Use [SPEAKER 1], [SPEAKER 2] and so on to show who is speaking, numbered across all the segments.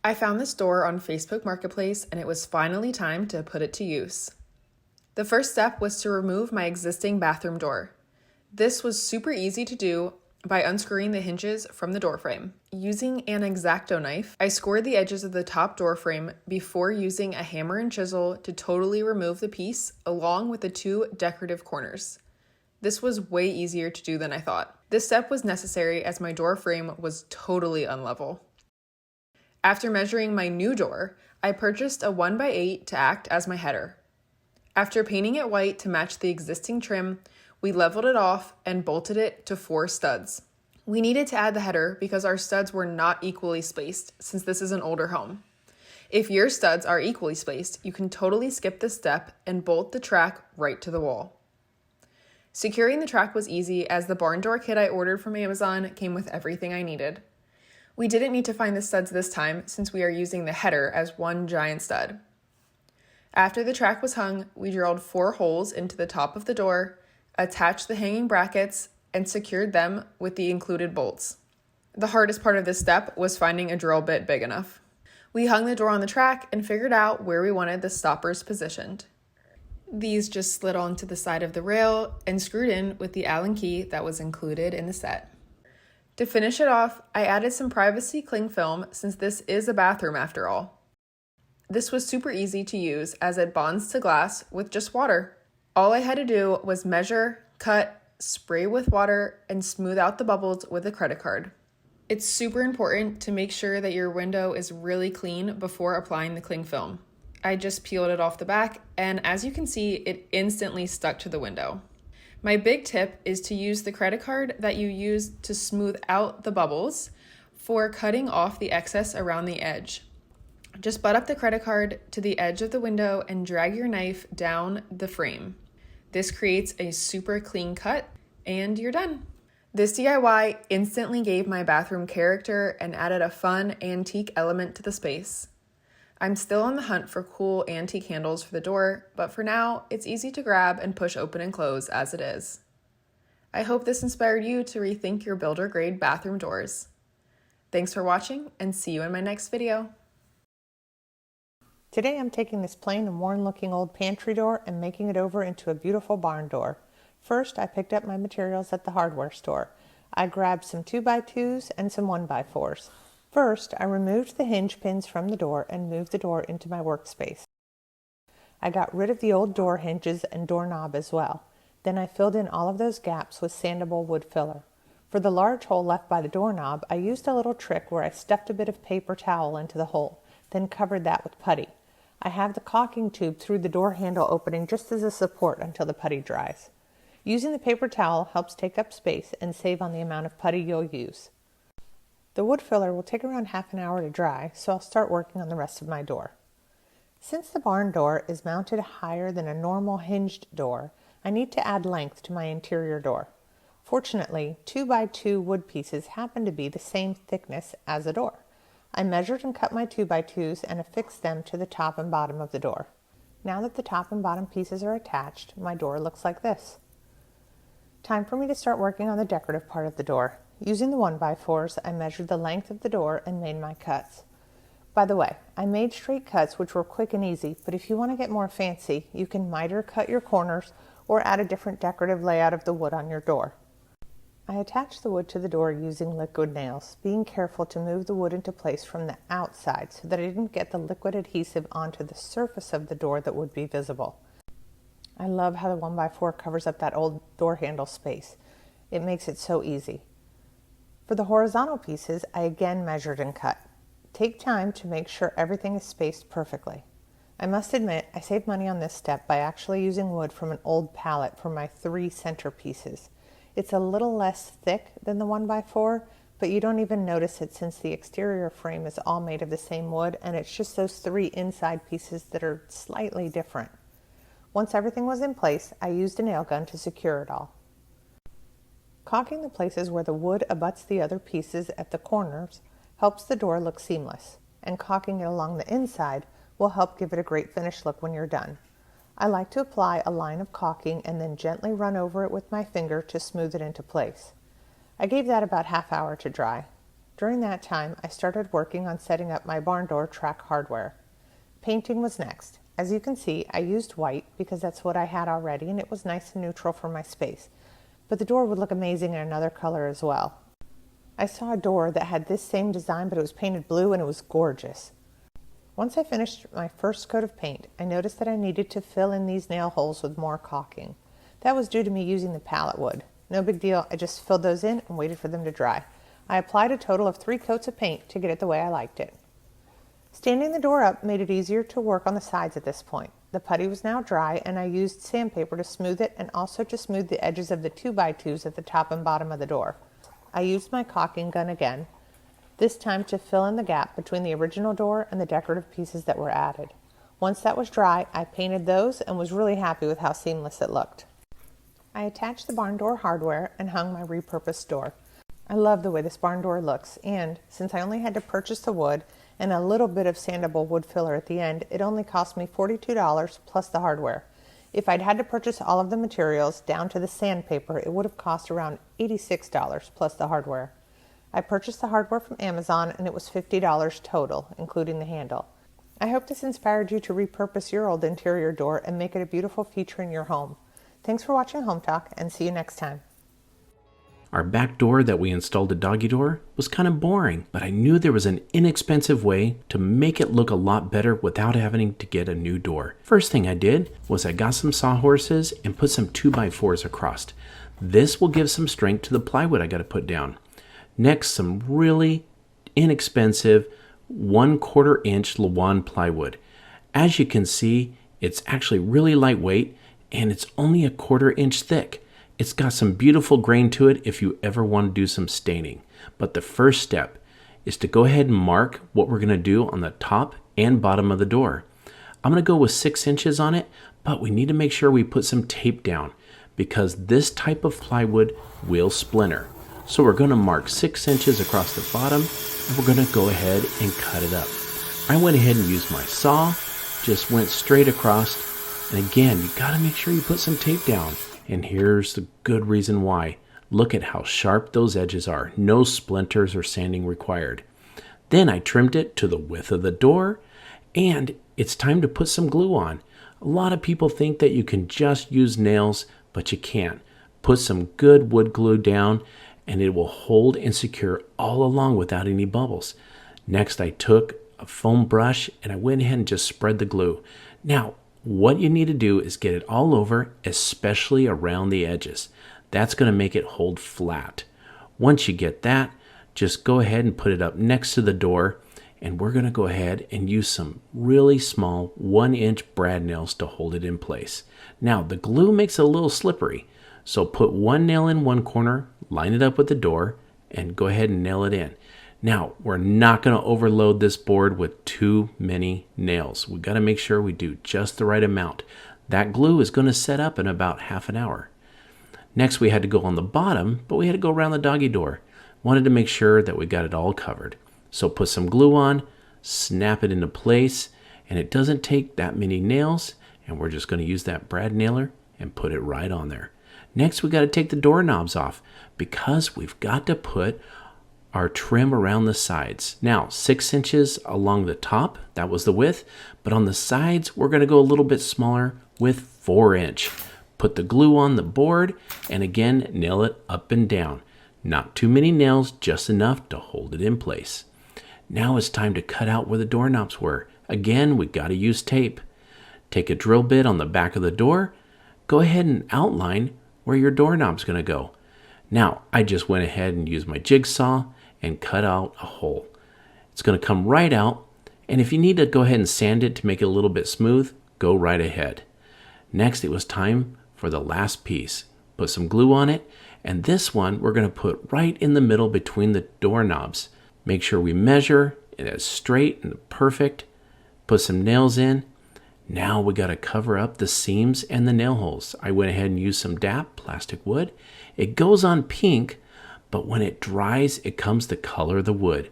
[SPEAKER 1] I found this door on Facebook Marketplace and it was finally time to put it to use. The first step was to remove my existing bathroom door. This was super easy to do by unscrewing the hinges from the door frame. Using an X-Acto knife, I scored the edges of the top door frame before using a hammer and chisel to totally remove the piece along with the two decorative corners. This was way easier to do than I thought. This step was necessary as my door frame was totally unlevel. After measuring my new door, I purchased a 1x8 to act as my header. After painting it white to match the existing trim, we leveled it off and bolted it to 4 studs. We needed to add the header because our studs were not equally spaced since this is an older home. If your studs are equally spaced, you can totally skip this step and bolt the track right to the wall. Securing the track was easy as the barn door kit I ordered from Amazon came with everything I needed. We didn't need to find the studs this time since we are using the header as one giant stud. After the track was hung, we drilled 4 holes into the top of the door, attached the hanging brackets, and secured them with the included bolts. The hardest part of this step was finding a drill bit big enough. We hung the door on the track and figured out where we wanted the stoppers positioned. These just slid onto the side of the rail and screwed in with the Allen key that was included in the set. To finish it off, I added some privacy cling film since this is a bathroom after all. This was super easy to use as it bonds to glass with just water. All I had to do was measure, cut, spray with water, and smooth out the bubbles with a credit card. It's super important to make sure that your window is really clean before applying the cling film. I just peeled it off the back, and as you can see, it instantly stuck to the window. My big tip is to use the credit card that you use to smooth out the bubbles for cutting off the excess around the edge. Just butt up the credit card to the edge of the window and drag your knife down the frame. This creates a super clean cut, and you're done. This DIY instantly gave my bathroom character and added a fun antique element to the space. I'm still on the hunt for cool antique handles for the door, but for now, it's easy to grab and push open and close as it is. I hope this inspired you to rethink your builder-grade bathroom doors. Thanks for watching, and see you in my next video.
[SPEAKER 2] Today I'm taking this plain and worn-looking old pantry door and making it over into a beautiful barn door. First, I picked up my materials at the hardware store. I grabbed some 2x2s and some 1x4s. First, I removed the hinge pins from the door and moved the door into my workspace. I got rid of the old door hinges and doorknob as well. Then I filled in all of those gaps with sandable wood filler. For the large hole left by the doorknob, I used a little trick where I stuffed a bit of paper towel into the hole, then covered that with putty. I have the caulking tube through the door handle opening just as a support until the putty dries. Using the paper towel helps take up space and save on the amount of putty you'll use. The wood filler will take around half an hour to dry, so I'll start working on the rest of my door. Since the barn door is mounted higher than a normal hinged door, I need to add length to my interior door. Fortunately, 2x2 wood pieces happen to be the same thickness as a door. I measured and cut my 2x2s and affixed them to the top and bottom of the door. Now that the top and bottom pieces are attached, my door looks like this. Time for me to start working on the decorative part of the door. Using the 1x4s, I measured the length of the door and made my cuts. By the way, I made straight cuts which were quick and easy, but if you want to get more fancy, you can miter cut your corners or add a different decorative layout of the wood on your door. I attached the wood to the door using liquid nails, being careful to move the wood into place from the outside so that I didn't get the liquid adhesive onto the surface of the door that would be visible. I love how the 1x4 covers up that old door handle space. It makes it so easy. For the horizontal pieces, I again measured and cut. Take time to make sure everything is spaced perfectly. I must admit, I saved money on this step by actually using wood from an old pallet for my 3 center pieces. It's a little less thick than the 1x4, but you don't even notice it since the exterior frame is all made of the same wood and it's just those 3 inside pieces that are slightly different. Once everything was in place, I used a nail gun to secure it all. Caulking the places where the wood abuts the other pieces at the corners helps the door look seamless, and caulking it along the inside will help give it a great finished look when you're done. I like to apply a line of caulking and then gently run over it with my finger to smooth it into place. I gave that about half hour to dry. During that time, I started working on setting up my barn door track hardware. Painting was next. As you can see, I used white because that's what I had already and it was nice and neutral for my space. But the door would look amazing in another color as well. I saw a door that had this same design, but it was painted blue and it was gorgeous. Once I finished my first coat of paint, I noticed that I needed to fill in these nail holes with more caulking. That was due to me using the pallet wood. No big deal, I just filled those in and waited for them to dry. I applied a total of 3 coats of paint to get it the way I liked it. Standing the door up made it easier to work on the sides at this point. The putty was now dry and I used sandpaper to smooth it and also to smooth the edges of the 2x2s at the top and bottom of the door. I used my caulking gun again, this time to fill in the gap between the original door and the decorative pieces that were added. Once that was dry, I painted those and was really happy with how seamless it looked. I attached the barn door hardware and hung my repurposed door. I love the way this barn door looks, and since I only had to purchase the wood and a little bit of sandable wood filler at the end, it only cost me $42 plus the hardware. If I'd had to purchase all of the materials down to the sandpaper, it would have cost around $86 plus the hardware. I purchased the hardware from Amazon and it was $50 total, including the handle. I hope this inspired you to repurpose your old interior door and make it a beautiful feature in your home. Thanks for watching Home Talk and see you next time.
[SPEAKER 3] Our back door that we installed a doggy door was kind of boring, but I knew there was an inexpensive way to make it look a lot better without having to get a new door. First thing I did was I got some sawhorses and put some 2x4s across. This will give some strength to the plywood I got to put down. Next, some really inexpensive 1/4 inch Lawan plywood. As you can see, it's actually really lightweight and it's only 1/4 inch thick. It's got some beautiful grain to it if you ever want to do some staining. But the first step is to go ahead and mark what we're going to do on the top and bottom of the door. I'm going to go with 6 inches on it, but we need to make sure we put some tape down because this type of plywood will splinter. So we're going to mark 6 inches across the bottom and we're going to go ahead and cut it up. I went ahead and used my saw, just went straight across. And again, you got to make sure you put some tape down. And here's the good reason why. Look at how sharp those edges are. No splinters or sanding required. Then I trimmed it to the width of the door, and it's time to put some glue on. A lot of people think that you can just use nails, but you can't. Put some good wood glue down, and it will hold and secure all along without any bubbles. Next, I took a foam brush, and I went ahead and just spread the glue. Now, what you need to do is get it all over, especially around the edges. That's going to make it hold flat. Once you get that, just go ahead and put it up next to the door, and we're going to go ahead and use some really small 1-inch brad nails to hold it in place. Now, the glue makes it a little slippery, so put one nail in one corner, line it up with the door, and go ahead and nail it in. Now, we're not going to overload this board with too many nails. We've got to make sure we do just the right amount. That glue is going to set up in about half an hour. Next, we had to go on the bottom, but we had to go around the doggy door. Wanted to make sure that we got it all covered. So put some glue on, snap it into place, and it doesn't take that many nails, and we're just going to use that brad nailer and put it right on there. Next, we got to take the doorknobs off because we've got to put our trim around the sides. Now, 6 inches along the top, that was the width, but on the sides, we're going to go a little bit smaller with 4 inch. Put the glue on the board, and again, nail it up and down. Not too many nails, just enough to hold it in place. Now it's time to cut out where the doorknobs were. Again, we got to use tape. Take a drill bit on the back of the door, go ahead and outline where your doorknob's going to go. Now, I just went ahead and used my jigsaw and cut out a hole. It's going to come right out, and if you need to go ahead and sand it to make it a little bit smooth, go right ahead. Next, it was time for the last piece. Put some glue on it, and this one we're going to put right in the middle between the doorknobs. Make sure we measure it as straight and perfect. Put some nails in. Now we got to cover up the seams and the nail holes. I went ahead and used some DAP, plastic wood. It goes on pink, but when it dries, it comes the color of the wood.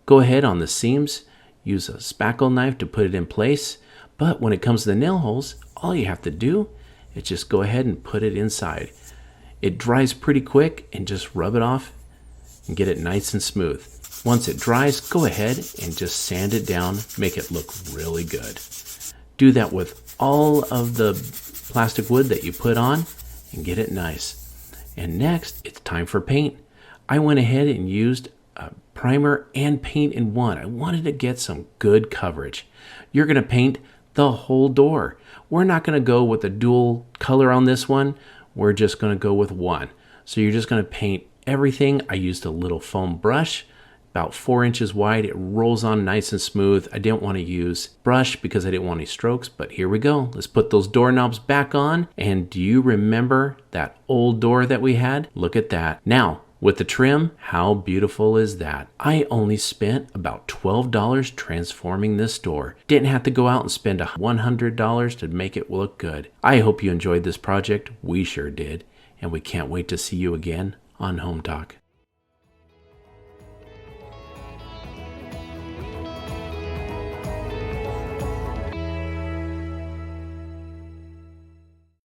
[SPEAKER 3] Go ahead on the seams, use a spackle knife to put it in place, but when it comes to the nail holes, all you have to do is just go ahead and put it inside. It dries pretty quick and just rub it off and get it nice and smooth. Once it dries, go ahead and just sand it down, make it look really good. Do that with all of the plastic wood that you put on and get it nice. And next, it's time for paint. I went ahead and used a primer and paint in one. I wanted to get some good coverage. You're going to paint the whole door. We're not going to go with a dual color on this one. We're just going to go with one. So you're just going to paint everything. I used a little foam brush, about 4 inches wide. It rolls on nice and smooth. I didn't want to use brush because I didn't want any strokes, but here we go. Let's put those doorknobs back on. And do you remember that old door that we had? Look at that. Now, with the trim, how beautiful is that? I only spent about $12 transforming this door. Didn't have to go out and spend $100 to make it look good. I hope you enjoyed this project. We sure did. And we can't wait to see you again on Home Talk.